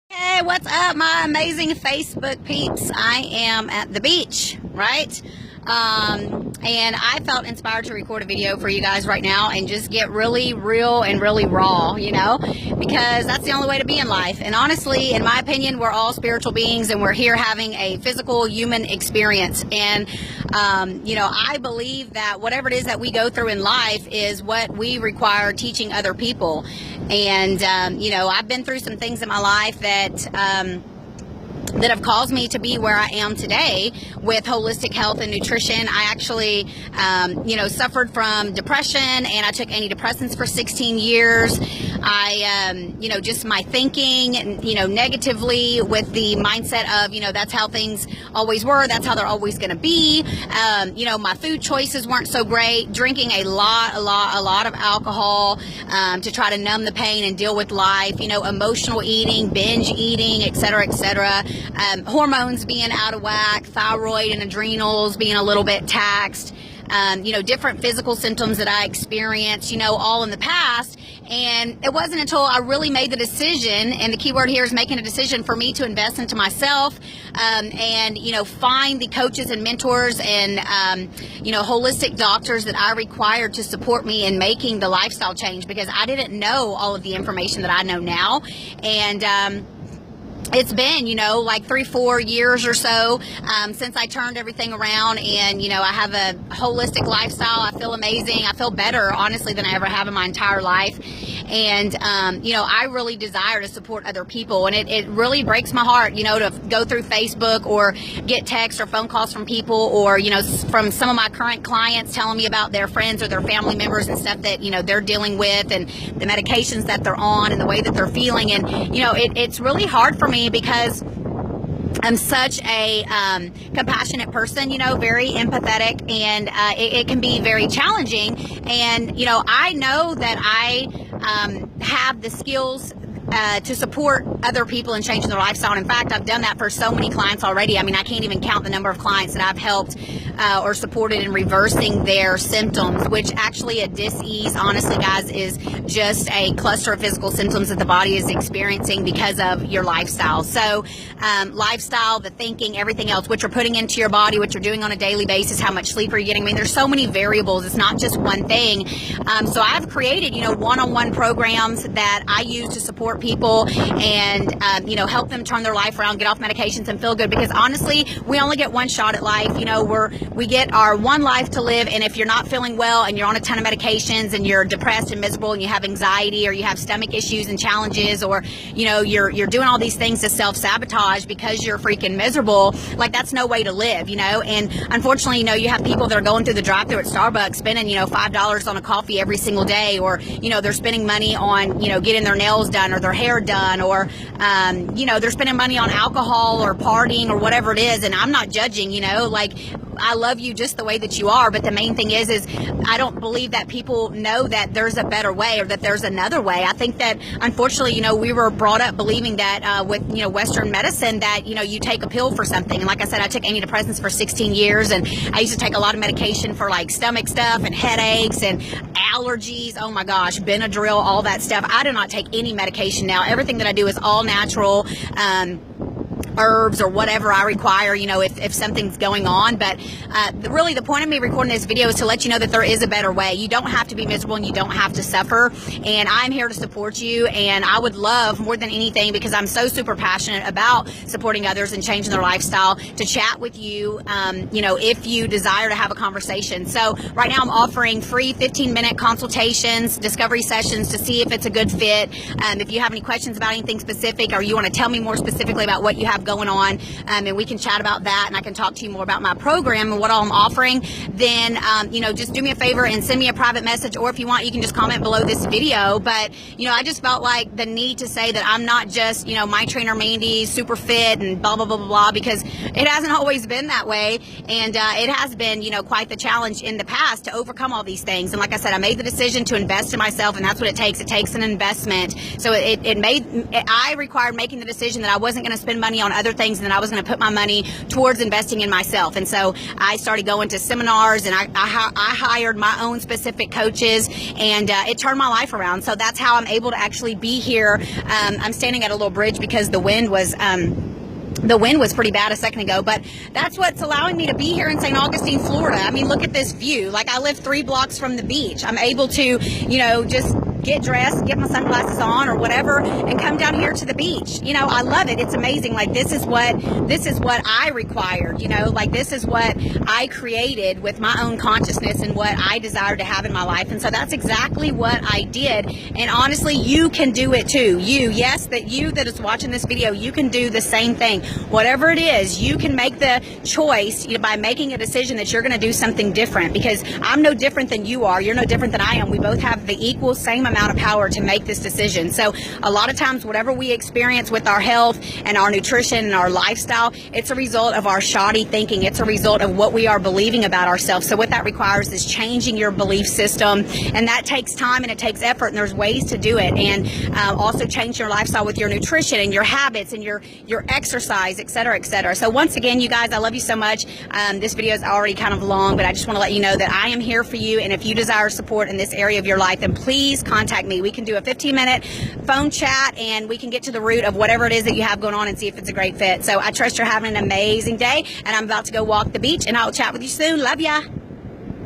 Hey, what's up, my amazing Facebook peeps? I am at the beach, right? And I felt inspired to record a video for you guys right now and just get really real and really raw, because that's the only way to be in life. And honestly, in my opinion, we're all spiritual beings and we're here having a physical human experience. And, I believe that whatever it is that we go through in life is what we require teaching other people. And, I've been through some things in my life that have caused me to be where I am today with holistic health and nutrition. I actually, suffered from depression, and I took antidepressants for 16 years. I, just my thinking, negatively with the mindset of, that's how things always were. That's how they're always going to be. My food choices weren't so great. Drinking a lot of alcohol to try to numb the pain and deal with life. Emotional eating, binge eating, etc. Hormones being out of whack, thyroid and adrenals being a little bit taxed, different physical symptoms that I experienced, all in the past. And it wasn't until I really made the decision, and the key word here is making a decision for me to invest into myself, and, find the coaches and mentors and, holistic doctors that I required to support me in making the lifestyle change, because I didn't know all of the information that I know now. And, it's been, like 3-4 years or so since I turned everything around, and, I have a holistic lifestyle. I feel amazing. I feel better, honestly, than I ever have in my entire life. And, I really desire to support other people. And it really breaks my heart, to go through Facebook or get texts or phone calls from people, or, from some of my current clients telling me about their friends or their family members and stuff that, they're dealing with, and the medications that they're on and the way that they're feeling. And, it's really hard for me because I'm such a compassionate person, very empathetic, and it can be very challenging. And, I know that I have the skills to support other people in changing their lifestyle. And in fact, I've done that for so many clients already. I mean, I can't even count the number of clients that I've helped or supported in reversing their symptoms, which actually a dis-ease, honestly, guys, is just a cluster of physical symptoms that the body is experiencing because of your lifestyle. So lifestyle, the thinking, everything else, what you're putting into your body, what you're doing on a daily basis, how much sleep are you getting. I mean, there's so many variables. It's not just one thing. So I've created, one-on-one programs that I use to support people and, help them turn their life around, get off medications and feel good. Because honestly, we only get one shot at life. We get our one life to live. And if you're not feeling well and you're on a ton of medications and you're depressed and miserable and you have anxiety or you have stomach issues and challenges, or, you're doing all these things to self-sabotage because you're freaking miserable, like that's no way to live, And unfortunately, you have people that are going through the drive-thru at Starbucks spending, $5 on a coffee every single day, or, they're spending money on, getting their nails done or their hair done, or, they're spending money on alcohol or partying or whatever it is. And I'm not judging, I love you just the way that you are. But the main thing is I don't believe that people know that there's a better way or that there's another way. I think that unfortunately, we were brought up believing that with, Western medicine that, you take a pill for something. And like I said, I took antidepressants for 16 years, and I used to take a lot of medication for like stomach stuff and headaches and allergies. Oh my gosh, Benadryl, all that stuff. I do not take any medication now. Everything that I do is all natural. Herbs or whatever I require, if something's going on. But really the point of me recording this video is to let you know that there is a better way. You don't have to be miserable and you don't have to suffer. And I'm here to support you. And I would love more than anything, because I'm so super passionate about supporting others and changing their lifestyle, to chat with you, if you desire to have a conversation. So right now I'm offering free 15-minute consultations, discovery sessions to see if it's a good fit. If you have any questions about anything specific, or you want to tell me more specifically about what you have going on, and we can chat about that, and I can talk to you more about my program and what all I'm offering, then just do me a favor and send me a private message, or if you want, you can just comment below this video. But I just felt like the need to say that I'm not just my trainer Mandy, super fit and blah blah blah blah blah, because it hasn't always been that way. And it has been quite the challenge in the past to overcome all these things. And like I said, I made the decision to invest in myself, and that's what it takes an investment. So I required making the decision that I wasn't going to spend money on other things, and then I was going to put my money towards investing in myself. And so I started going to seminars, and I hired my own specific coaches, and it turned my life around. So that's how I'm able to actually be here. I'm standing at a little bridge because the wind was pretty bad a second ago, but that's what's allowing me to be here in St. Augustine, Florida. I mean, look at this view. Like, I live 3 blocks from the beach. I'm able to, you know, just get dressed, get my sunglasses on or whatever, and come down here to the beach. You know, I love it. It's amazing. Like, this is what I required, you know, like this is what I created with my own consciousness and what I desired to have in my life. And so that's exactly what I did. And honestly, you can do it too. You that is watching this video, you can do the same thing. Whatever it is, you can make the choice, you know, by making a decision that you're going to do something different, because I'm no different than you are. You're no different than I am. We both have the equal same amount of power to make this decision. So a lot of times, whatever we experience with our health and our nutrition and our lifestyle, it's a result of our shoddy thinking. It's a result of what we are believing about ourselves. So what that requires is changing your belief system, and that takes time and it takes effort, and there's ways to do it. And also change your lifestyle with your nutrition and your habits and your exercise, et cetera, et cetera. So once again, you guys, I love you so much. This video is already kind of long, but I just want to let you know that I am here for you. And if you desire support in this area of your life, then please contact me. We can do a 15-minute phone chat, and we can get to the root of whatever it is that you have going on and see if it's a great fit. So I trust you're having an amazing day, and I'm about to go walk the beach, and I'll chat with you soon. Love ya.